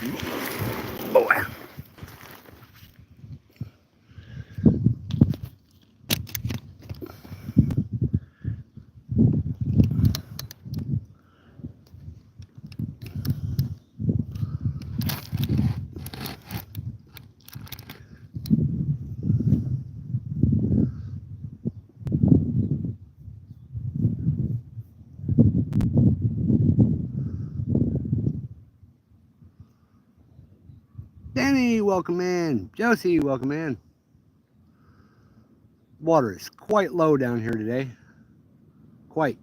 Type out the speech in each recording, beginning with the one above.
Boy. Danny, welcome in. Josie, welcome in. Water is quite low down here today. Quite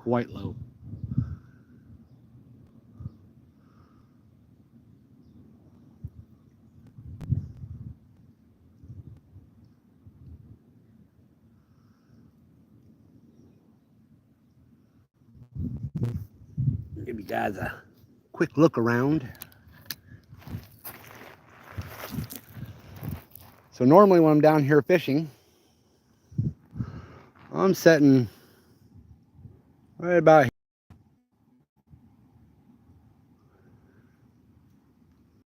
low. Give you guys a quick look around. So normally when I'm down here fishing, I'm setting right about here.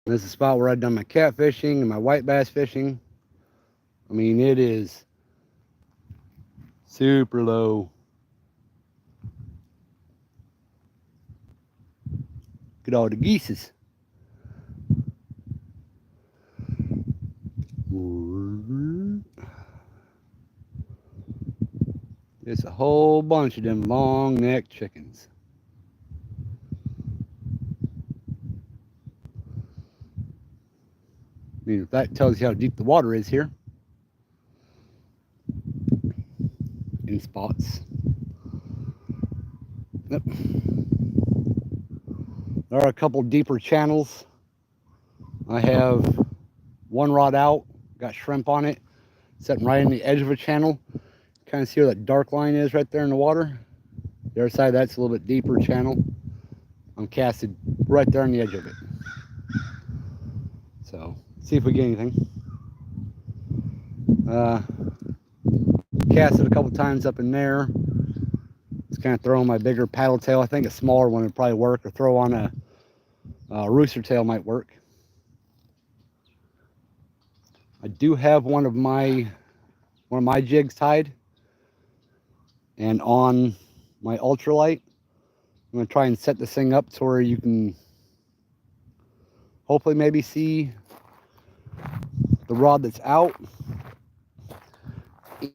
This is the spot where I've done my catfishing and my white bass fishing. I mean, it is super low. Look at all the geeses. It's a whole bunch of them long-necked chickens. I mean, if that tells you how deep the water is here. In spots. Yep. There are a couple deeper channels. I have one rod out, got shrimp on it, sitting right in the edge of a channel. Kind of see where that dark line is right there in the water. The other side, that's a little bit deeper channel. I'm casted right there on the edge of it. So, see if we get anything. Cast it a couple times up in there. Just kind of throw on my bigger paddle tail. I think a smaller one would probably work, or throw on a rooster tail might work. I do have one of my jigs tied, and on my ultralight, I'm going to try and set this thing up to where you can hopefully maybe see the rod that's out,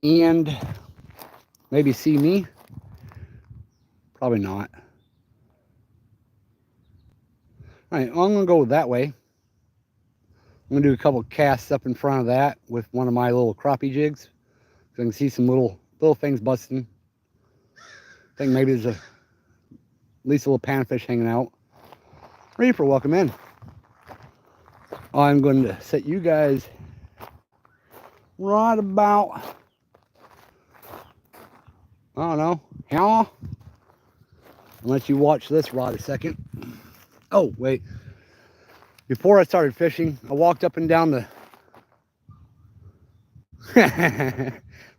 and maybe see me. Probably not. All right, well, I'm going to go that way. I'm going to do a couple casts up in front of that with one of my little crappie jigs, so I can see some little things busting. I think maybe there's at least a little panfish hanging out. Reaper, welcome in. I'm going to set you guys right about, I don't know, here. I'll let you watch this rod a second. Oh, wait. Before I started fishing, I walked up and down the...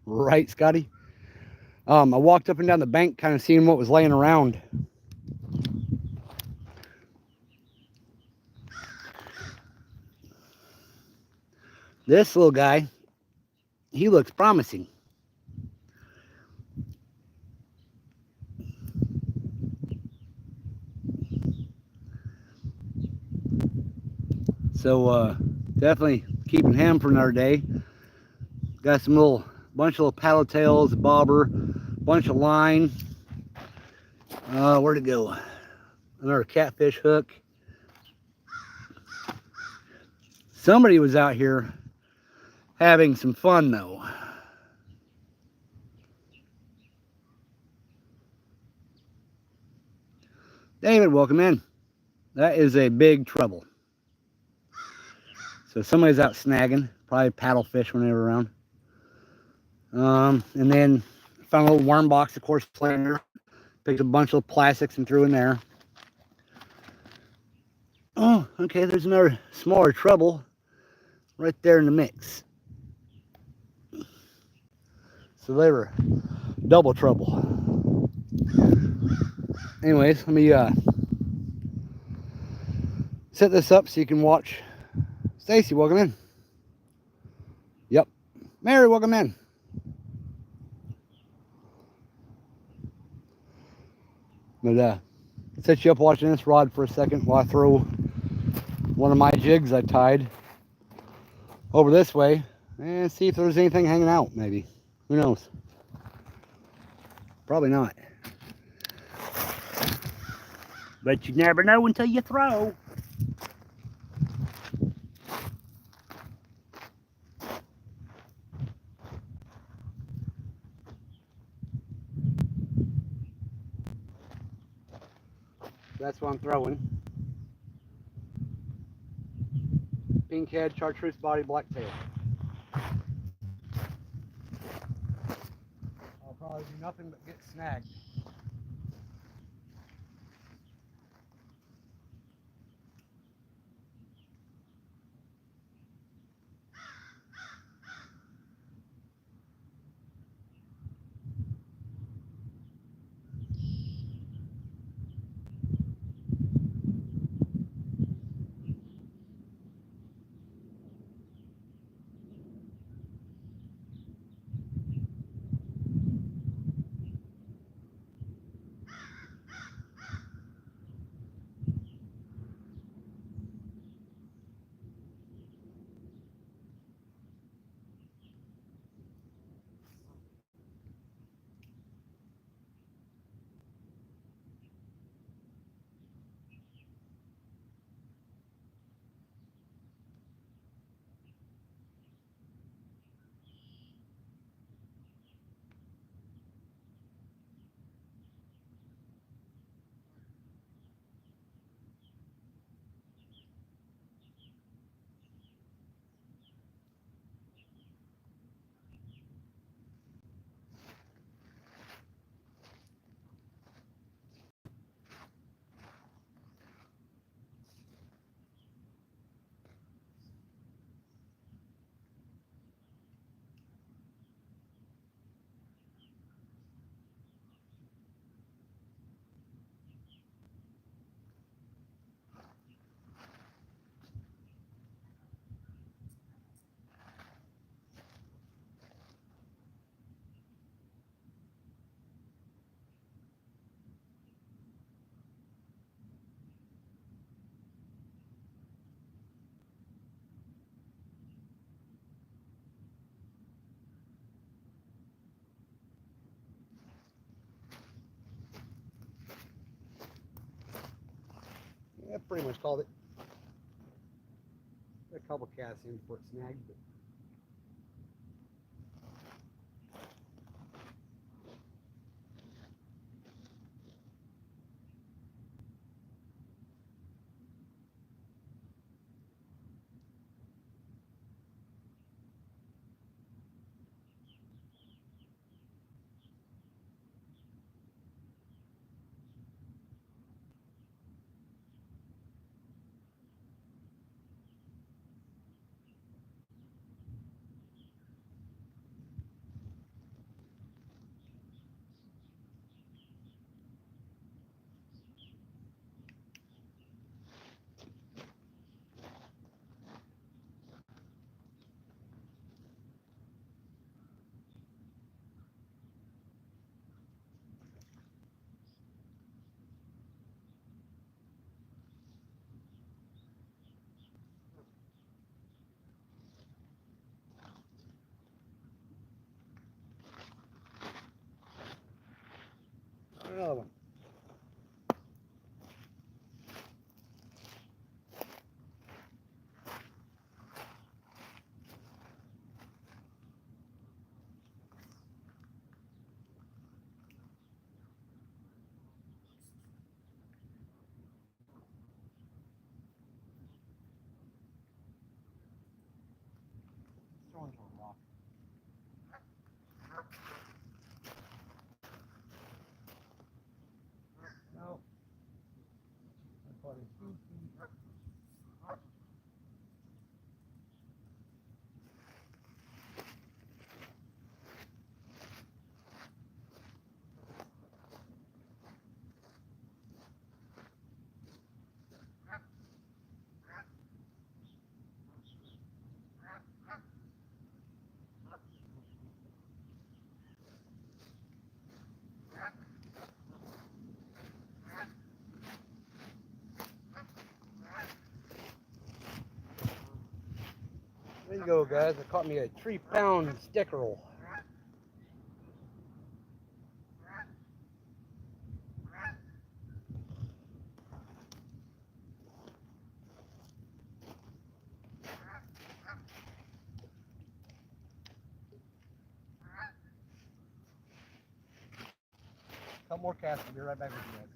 Right, Scotty? I walked up and down the bank kind of seeing what was laying around. This little guy, he looks promising. So definitely keeping him for another day. Got some bunch of little paddle tails, a bobber, bunch of line. Where'd it go? Another catfish hook. Somebody was out here having some fun though. David, welcome in. That is a big trouble. So somebody's out snagging, probably paddlefish when they were around. And then found a little worm box, of course, planer. Picked a bunch of plastics and threw in there. Oh, okay, there's another smaller trouble right there in the mix. So they were double trouble. Anyways, let me set this up so you can watch. Stacy, welcome in. Yep. Mary, welcome in. But set you up watching this rod for a second while I throw one of my jigs I tied over this way and see if there's anything hanging out, maybe. Who knows? Probably not. But you never know until you throw. That's what I'm throwing. Pink head, chartreuse body, black tail. I'll probably do nothing but get snagged. Yeah, pretty much called it. A couple casts in before it snagged, but another one. Throwing to a rock. No. I caught it. go, guys. I caught me a 3-pound stickerel. Couple more casts. I'll be right back with you guys.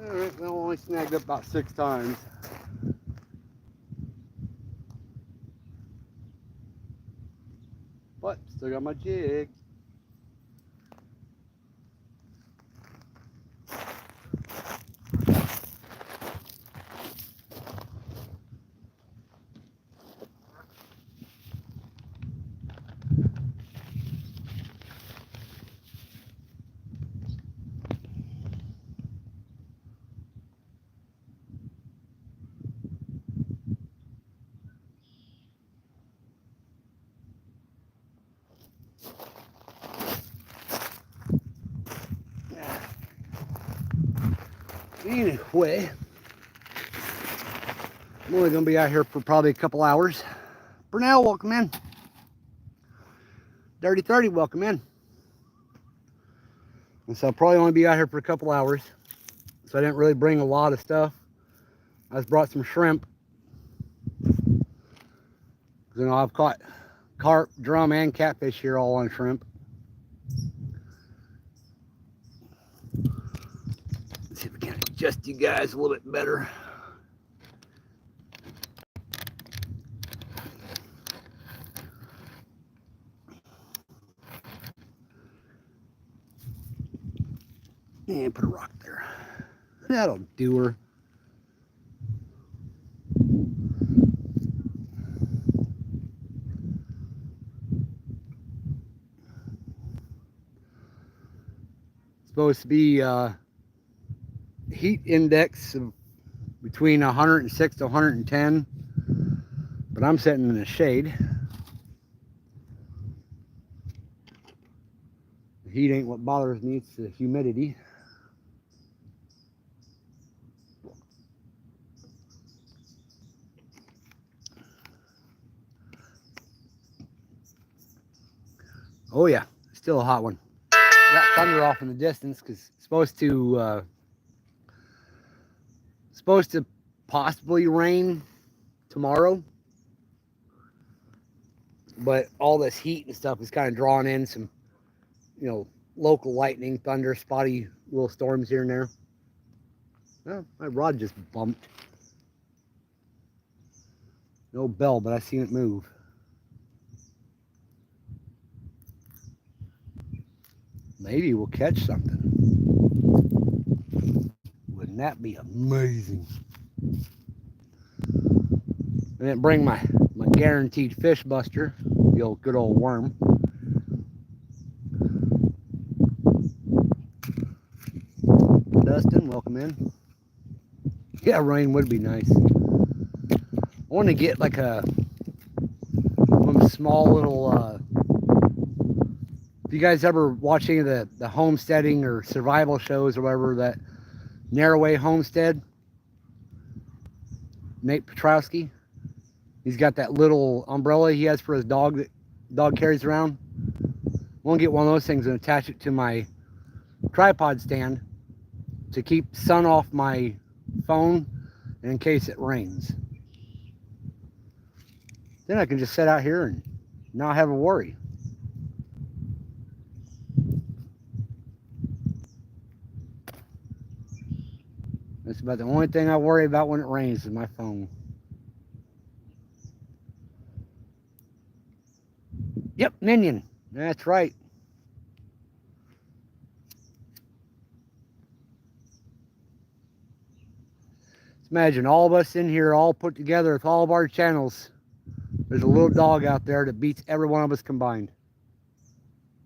Alright, well, I only snagged up about 6 times. But still got my jig. Anyway, I'm only going to be out here for probably a couple hours. Brunel, welcome in. Dirty 30, welcome in. And so I'll probably only be out here for a couple hours. So I didn't really bring a lot of stuff. I just brought some shrimp. You know, I've caught carp, drum, and catfish here all on shrimp. Let's see if we can adjust you guys a little bit better. And put a rock there. That'll do her. Supposed to be heat index of between 106 to 110, but I'm sitting in the shade. The heat ain't what bothers me, it's the humidity. Oh yeah, still a hot one. Got thunder off in the distance because it's supposed to possibly rain tomorrow, but all this heat and stuff is kind of drawing in some, you know, local lightning, thunder, spotty little storms here and there. Oh, my rod just bumped. No bell, but I seen it move. Maybe we'll catch something. Wouldn't that be amazing? I didn't bring my guaranteed fish buster, the old good old worm. Dustin, welcome in. Yeah, rain would be nice. I want to get like one small little, if you guys ever watch any of the homesteading or survival shows or whatever, that Narroway Homestead, Nate Petrowski, he's got that little umbrella he has for his dog that dog carries around. I want to get one of those things and attach it to my tripod stand to keep sun off my phone in case it rains. Then I can just sit out here and not have a worry. That's about the only thing I worry about when it rains is my phone. Yep, Minion. That's right. Imagine all of us in here all put together with all of our channels. There's a little dog out there that beats every one of us combined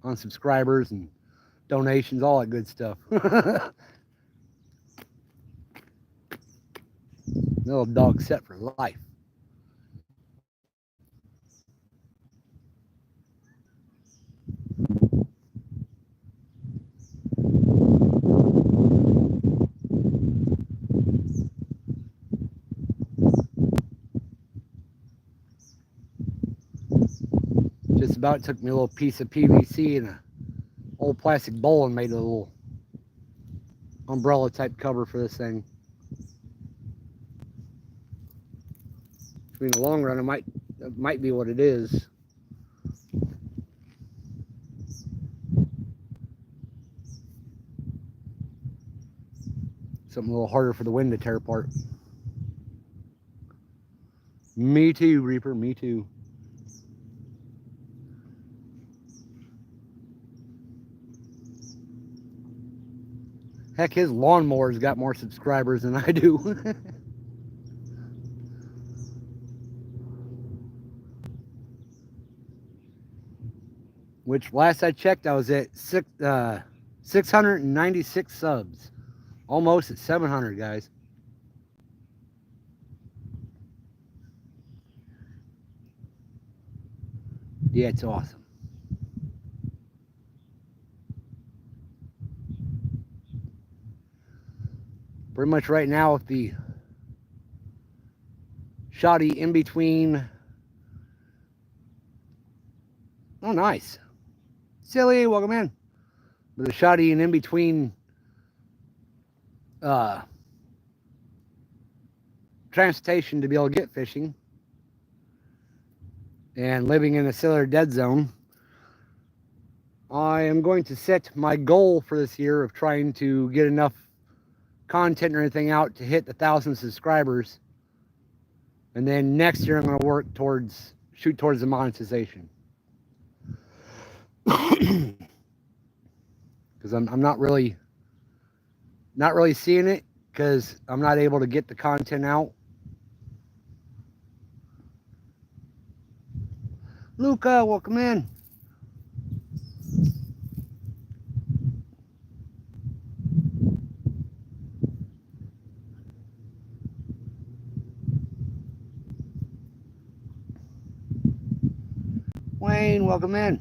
on subscribers and donations, all that good stuff. Little dog set for life. Just about took me a little piece of PVC and a old plastic bowl and made a little umbrella type cover for this thing. In the long run, it might be what it is. Something a little harder for the wind to tear apart. Me too, Reaper, me too. Heck, his lawnmower's got more subscribers than I do. Which last I checked, I was at 696 subs. Almost at 700, guys. Yeah, it's awesome. Pretty much right now with the shoddy in between. Oh, nice. Silly, welcome in. With the shoddy and in between transportation to be able to get fishing and living in a cellular dead zone, I am going to set my goal for this year of trying to get enough content or anything out to hit 1,000 subscribers, and then next year I'm going to shoot towards the monetization. Because I'm not really seeing it, because I'm not able to get the content out. Luca, welcome in. welcome in.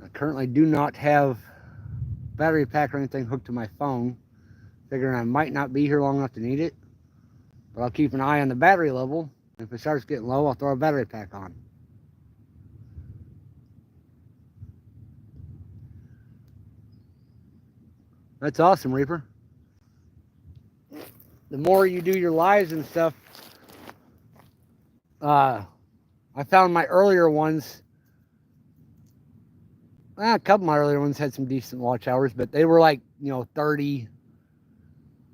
I currently do not have battery pack or anything hooked to my phone, figuring I might not be here long enough to need it, but I'll keep an eye on the battery level. If it starts getting low, I'll throw a battery pack on. That's awesome, Reaper. The more you do your lives and stuff, I found my earlier ones, a couple of my earlier ones had some decent watch hours, but they were like, 30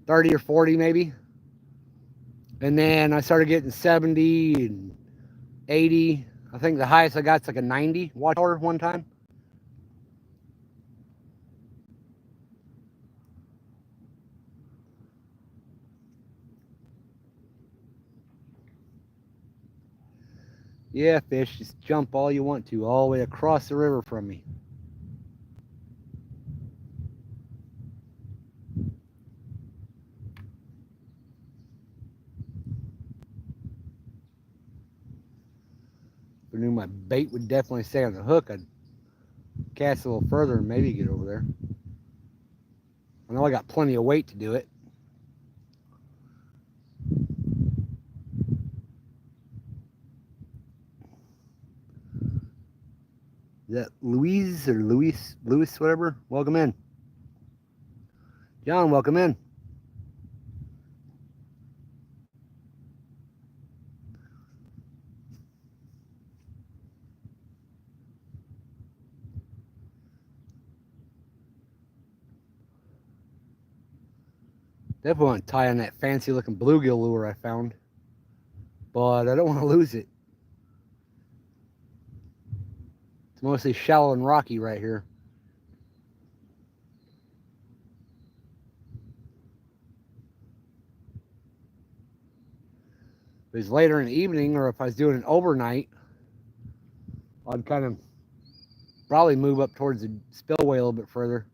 or 40 maybe. And then I started getting 70 and 80. I think the highest I got is like a 90 watch hour one time. Yeah, fish, just jump all you want to, all the way across the river from me. If I knew my bait would definitely stay on the hook, I'd cast a little further and maybe get over there. I know I got plenty of weight to do it. Is that Louise or Louis, whatever? Welcome in. John, welcome in. Definitely want to tie on that fancy looking bluegill lure I found, but I don't want to lose it. It's mostly shallow and rocky right here. If it was later in the evening, or if I was doing an overnight, I'd kind of probably move up towards the spillway a little bit further.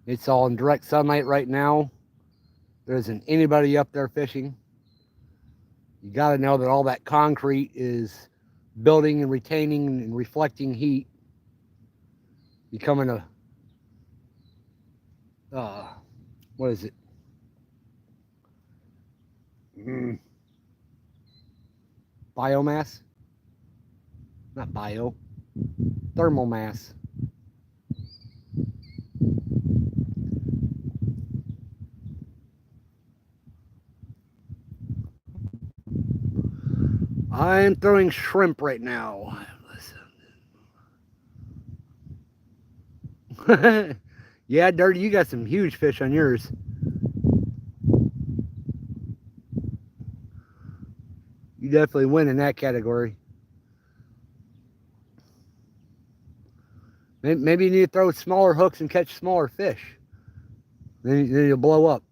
It's all in direct sunlight right now. There isn't anybody up there fishing. You got to know that all that concrete is building and retaining and reflecting heat, becoming a what is it? Biomass? Not bio. Thermal mass. I'm throwing shrimp right now. Yeah, Dirty, you got some huge fish on yours. You definitely win in that category. Maybe you need to throw smaller hooks and catch smaller fish. Then you'll blow up.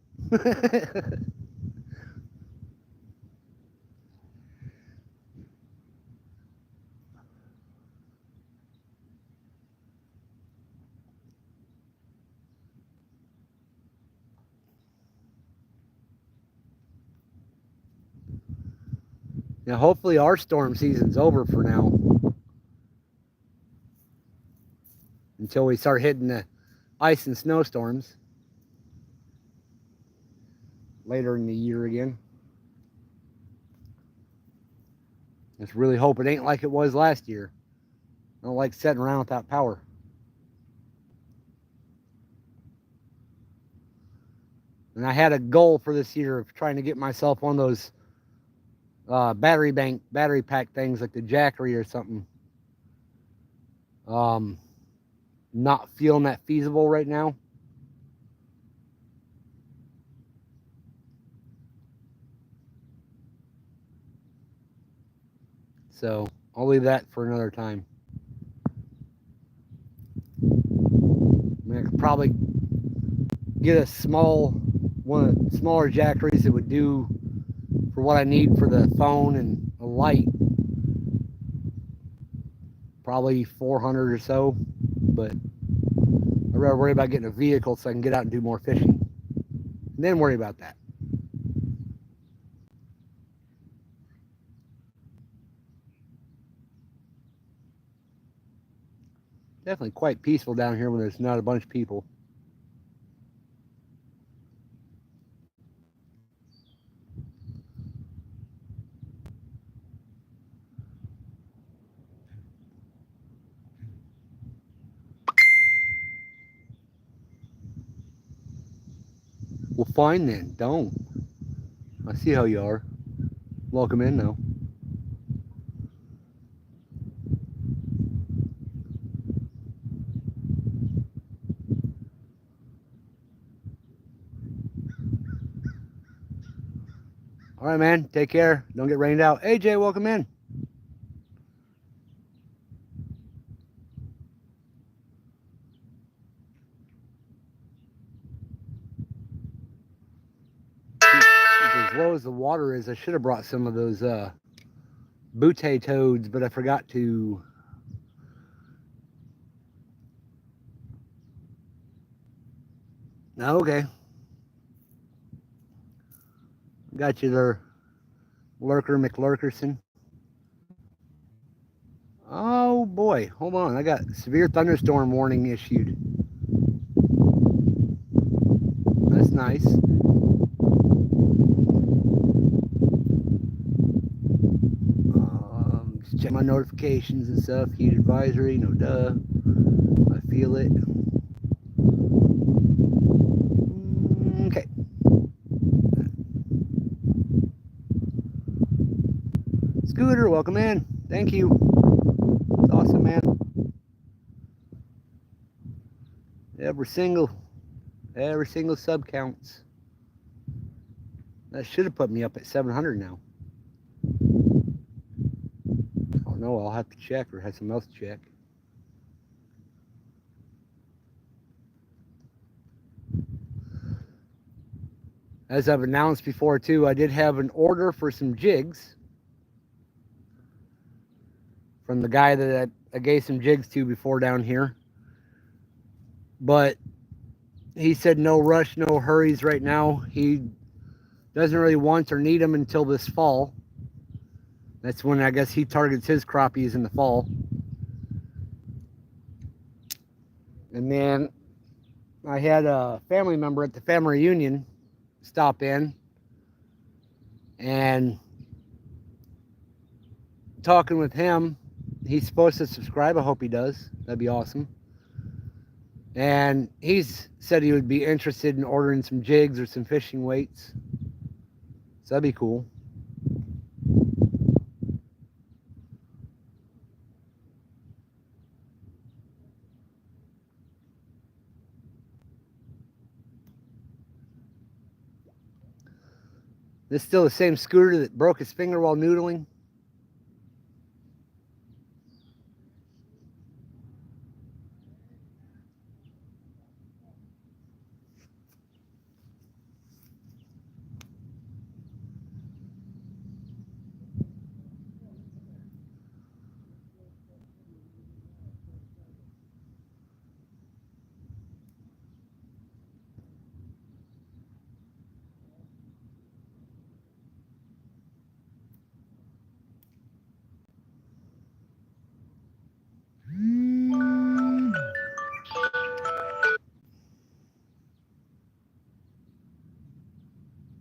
Now, hopefully our storm season's over for now. Until we start hitting the ice and snowstorms later in the year again. Let's really hope it ain't like it was last year. I don't like sitting around without power. And I had a goal for this year of trying to get myself one of those battery pack things like the Jackery or something. Not feeling that feasible right now. So I'll leave that for another time. I mean, I could probably get a small one of the smaller jackeries that would do for what I need for the phone and a light, probably 400 or so. But I'd rather worry about getting a vehicle so I can get out and do more fishing, and then worry about that. Definitely quite peaceful down here when there's not a bunch of people. Well, fine then. Don't. I see how you are. Welcome in now. All right, man. Take care. Don't get rained out. AJ, welcome in. As low as the water is, I should have brought some of those butte toads, but I forgot to. Okay. Got you there, Lurker McLurkerson. Oh boy, hold on. I got severe thunderstorm warning issued. That's nice. Just check my notifications and stuff. Heat advisory, no duh. I feel it. Okay. Scooter, welcome in. Thank you. It's awesome, man. Every single sub counts. That should have put me up at 700 now. Oh no, I'll have to check or have someone else check. As I've announced before too, I did have an order for some jigs from the guy that I gave some jigs to before down here. But he said no rush, no hurries right now. He doesn't really want or need them until this fall. That's when I guess he targets his crappies in the fall. And then I had a family member at the family reunion stop in and talking with him. He's supposed to subscribe. I hope he does. That'd be awesome. And he's said he would be interested in ordering some jigs or some fishing weights. So that'd be cool. This is still the same scooter that broke his finger while noodling.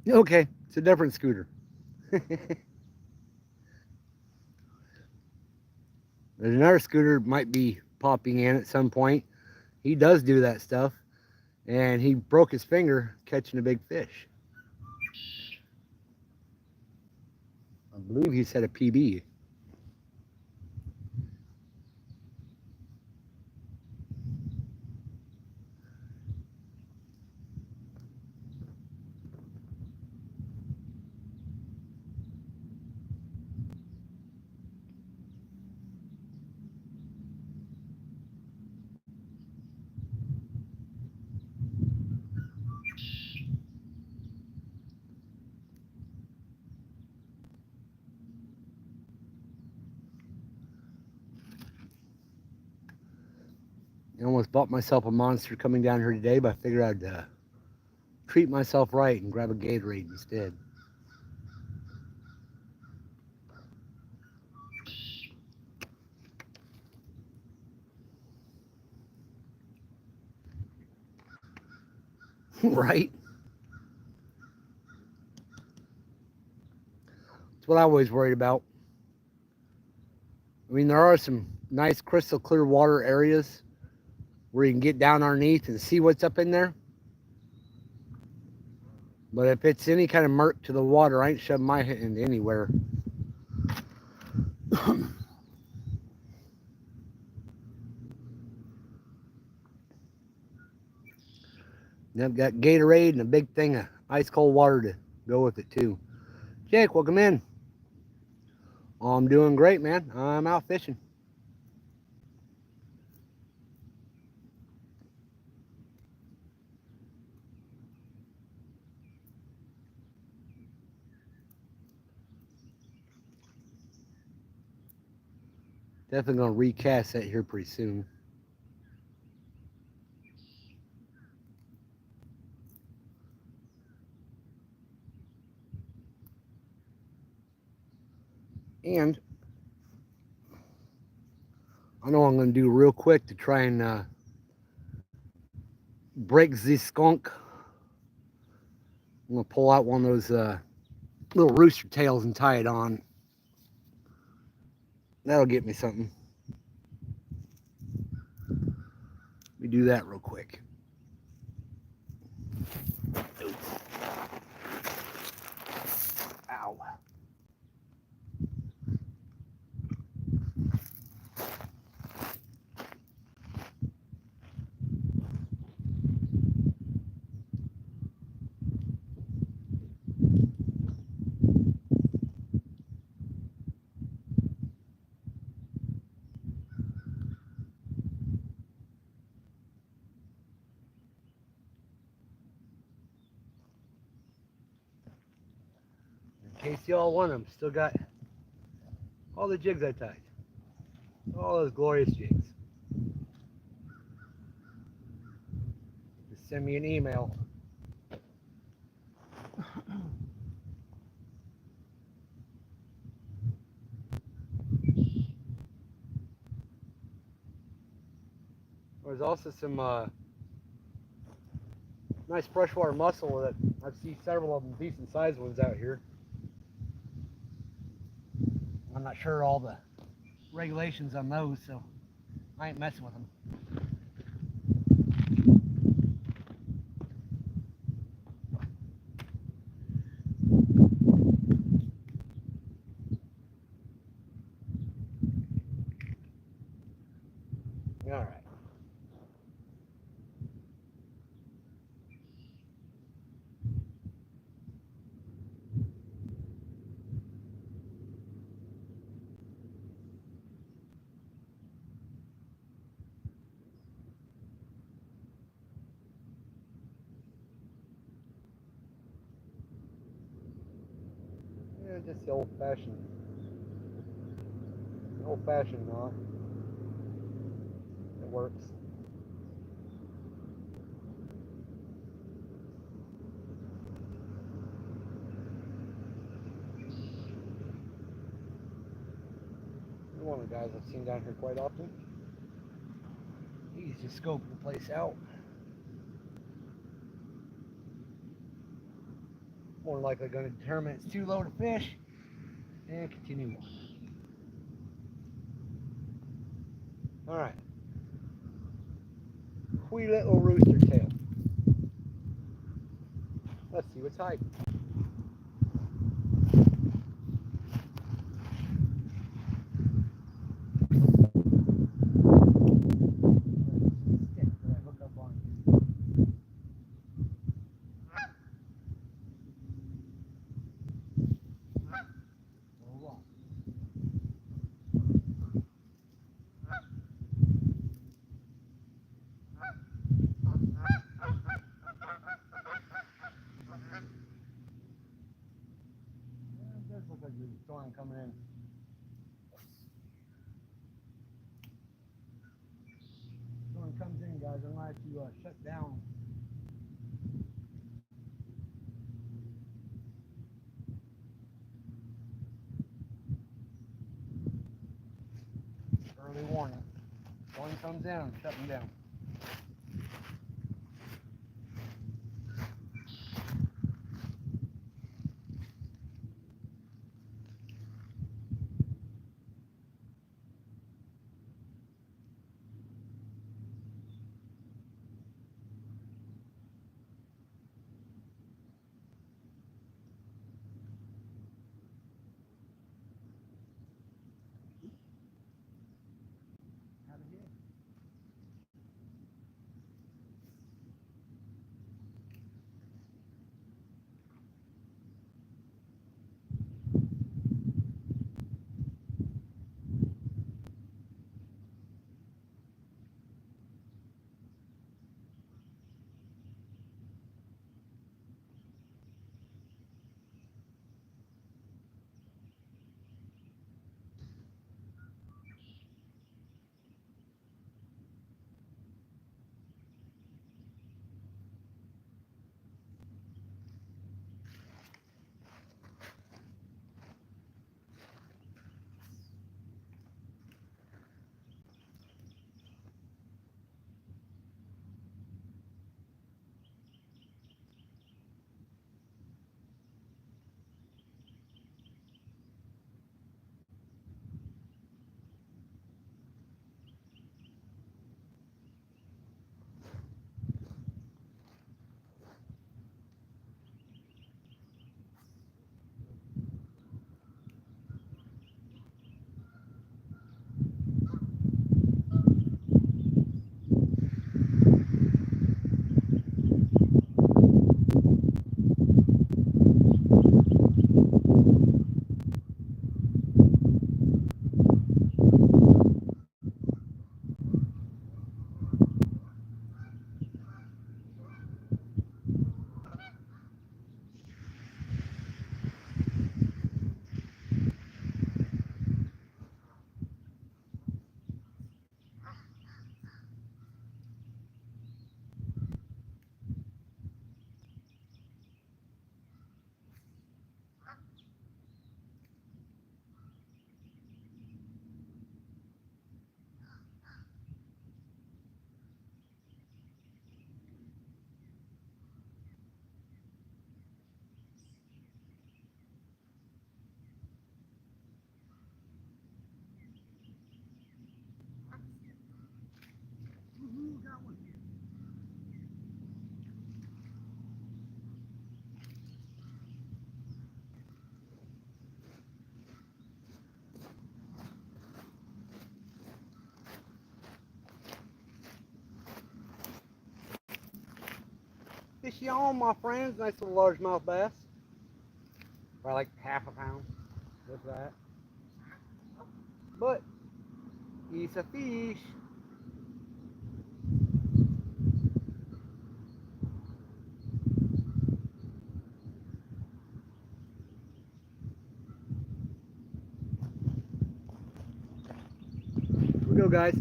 Okay, it's a different scooter. There's another scooter might be popping in at some point. He does do that stuff. And he broke his finger catching a big fish. I believe he said a PB. I almost bought myself a Monster coming down here today, but I figured I'd treat myself right and grab a Gatorade instead. Right? That's what I always worried about. I mean, there are some nice crystal clear water areas where you can get down underneath and see what's up in there. But if it's any kind of murk to the water, I ain't shoving my hand anywhere. And I've got Gatorade and a big thing of ice cold water to go with it too. Jake, welcome in. I'm doing great, man. I'm out fishing. Definitely gonna recast that here pretty soon. And I know I'm gonna do real quick to try and break the skunk. I'm gonna pull out one of those little rooster tails and tie it on. That'll get me something. Let me do that real quick. Oops. Ow. In case y'all want them, still got all the jigs I tied. All those glorious jigs. Just send me an email. There's also some nice freshwater mussel that I've seen several of them decent sized ones out here. I'm not sure all the regulations on those, so I ain't messing with them. All right. Yeah, just the old-fashioned knot. It works. One of the guys I've seen down here quite often. He's just scoping the place out. More likely going to determine it's too low to fish and continue on. All right. Wee little rooster tail. Let's see what's hiding. There's a storm coming in. Storm comes I'm going to shut down. Early warning. One comes in, I'm shutting down. Out of here. Fish on, my friends. Nice little largemouth bass. Probably like half a pound. With that. But he's a fish. Here we go, guys.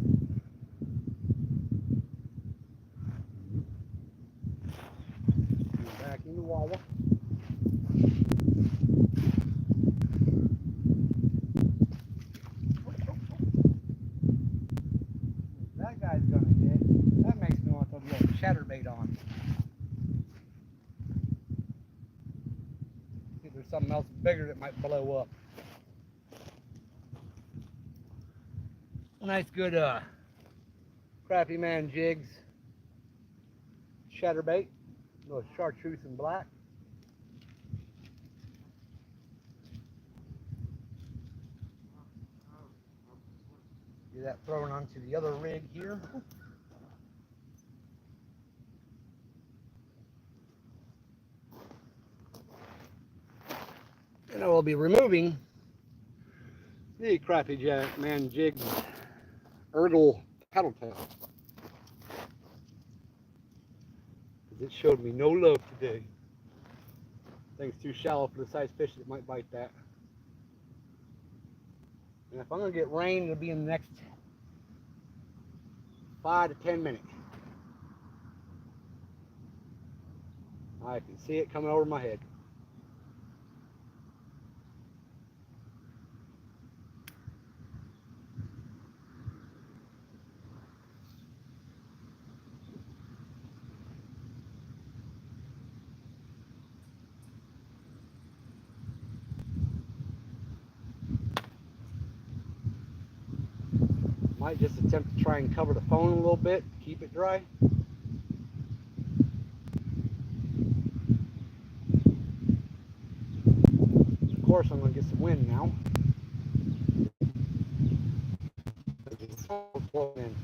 Back in the Wawa. That guy's gonna get. That makes me want to throw the old chatterbait on. See if there's something else bigger that might blow up. A nice good Crappie Man jigs. Chatterbait. A little chartreuse and black. Get that thrown onto the other rig here. And I will be removing the Crappie Man Jigs Ergle paddle tail. It showed me no love today. Thing's too shallow for the size fish that might bite that. And if I'm going to get rain, it'll be in the next 5 to 10 minutes. I can see it coming over my head. Might just attempt to try and cover the phone a little bit, keep it dry. Of course, I'm going to get some wind now. It's blowing in.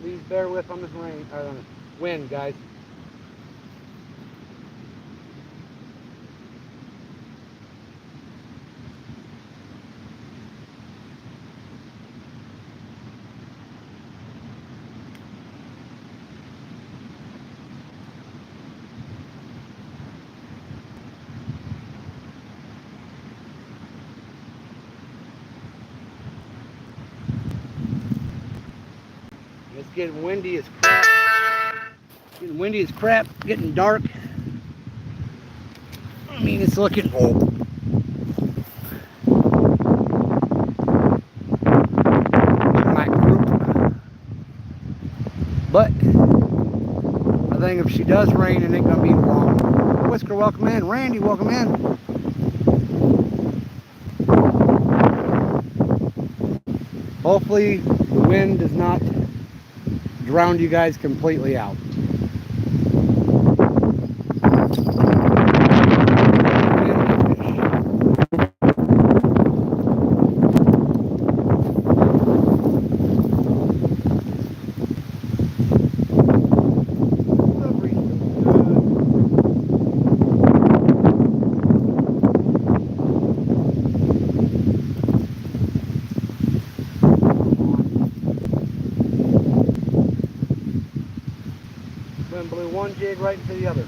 Please bear with on this rain, or on the wind, guys. It's getting windy as crap. Getting windy as crap, getting dark. I mean, it's looking my group. But I think if she does rain, it ain't gonna be long. Whisker, welcome in. Randy, welcome in. Hopefully the wind does not drown you guys completely out. Wind blew one jig right into the other.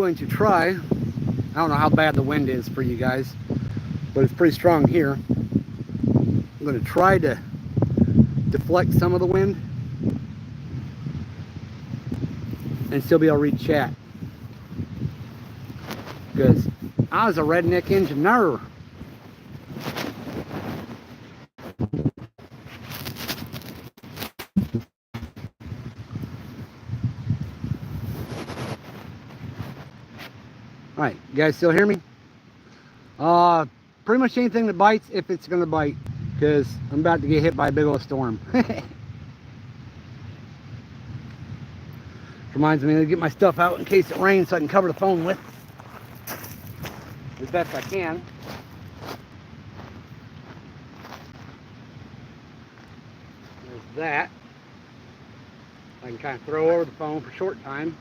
going to try, I don't know how bad the wind is for you guys, but it's pretty strong here. I'm going to try to deflect some of the wind and still be able to read chat, because I was a redneck engineer. All right, you guys still hear me? Pretty much anything that bites, if it's gonna bite, because I'm about to get hit by a big old storm. Reminds me to get my stuff out in case it rains so I can cover the phone with as best I can. There's that. I can kind of throw over the phone for a short time.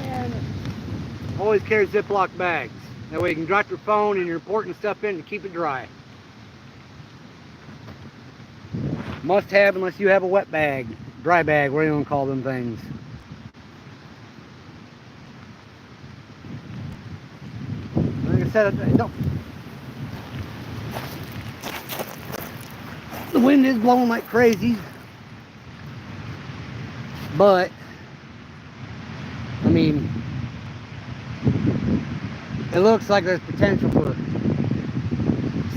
And always carry Ziploc bags. That way you can drop your phone and your important stuff in to keep it dry. Must have unless you have a wet bag, dry bag, whatever you want to call them things. Like I said, the wind is blowing like crazy, but I mean, it looks like there's potential for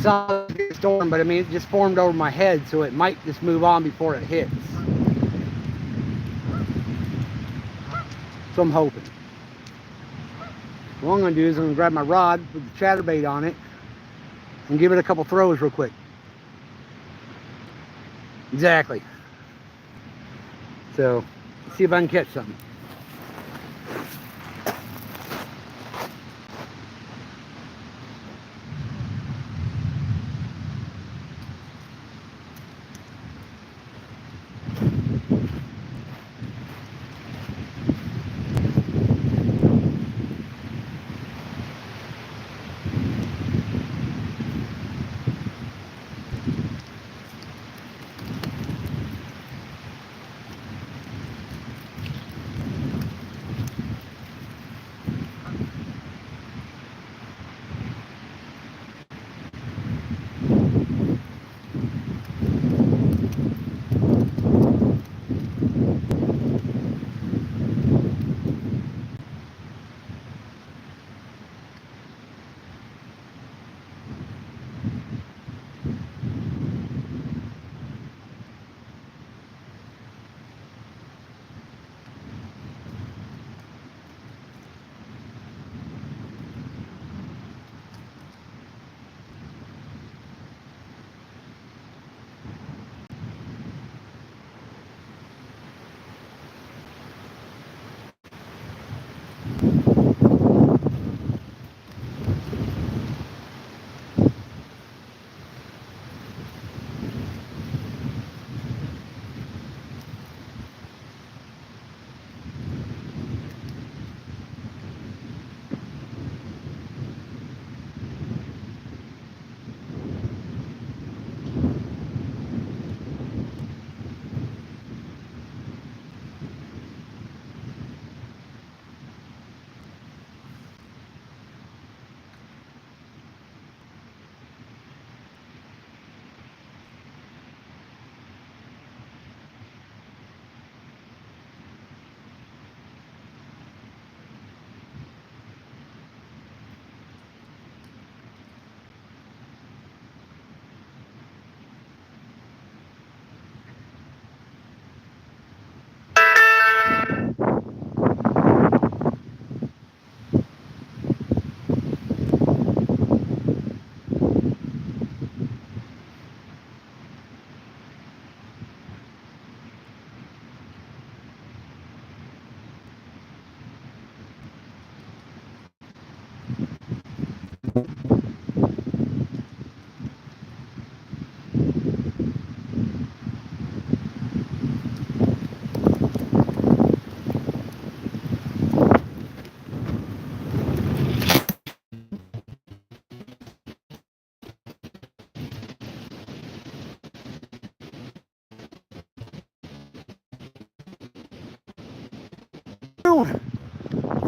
some storm, but I mean, it just formed over my head, so it might just move on before it hits. So I'm hoping. What I'm going to do is I'm going to grab my rod with the chatterbait on it and give it a couple throws real quick. Exactly. So, let's see if I can catch something.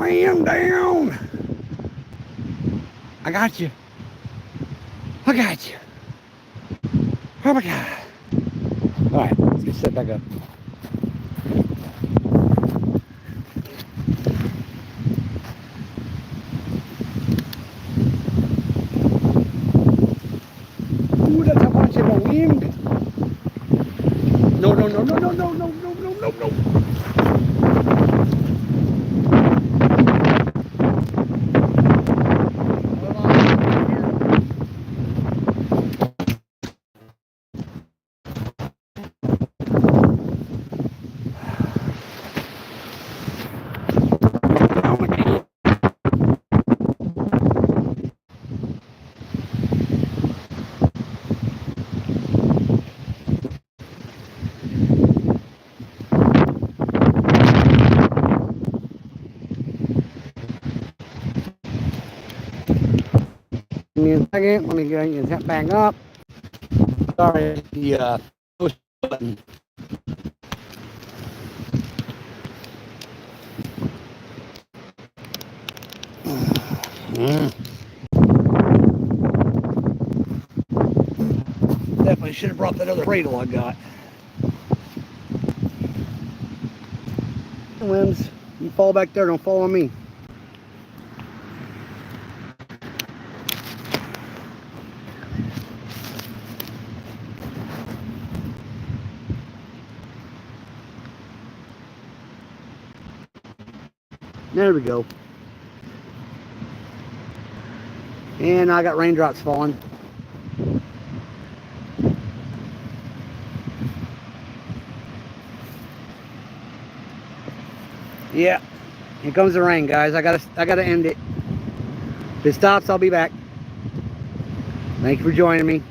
Wham down. I got you. I got you. Oh my God. All right, let's get set back up. Ooh, that's a bunch of the wind. No, no, no, no, no, no, no, no, no, no, no. Give me a second. Let me get that back up. Sorry, the push button. Definitely should have brought that other cradle I got. Limbs, you fall back there, don't fall on me. There we go. And I got raindrops falling. Yeah, here comes the rain, guys. I gotta end it. If it stops, I'll be back. Thank you for joining me.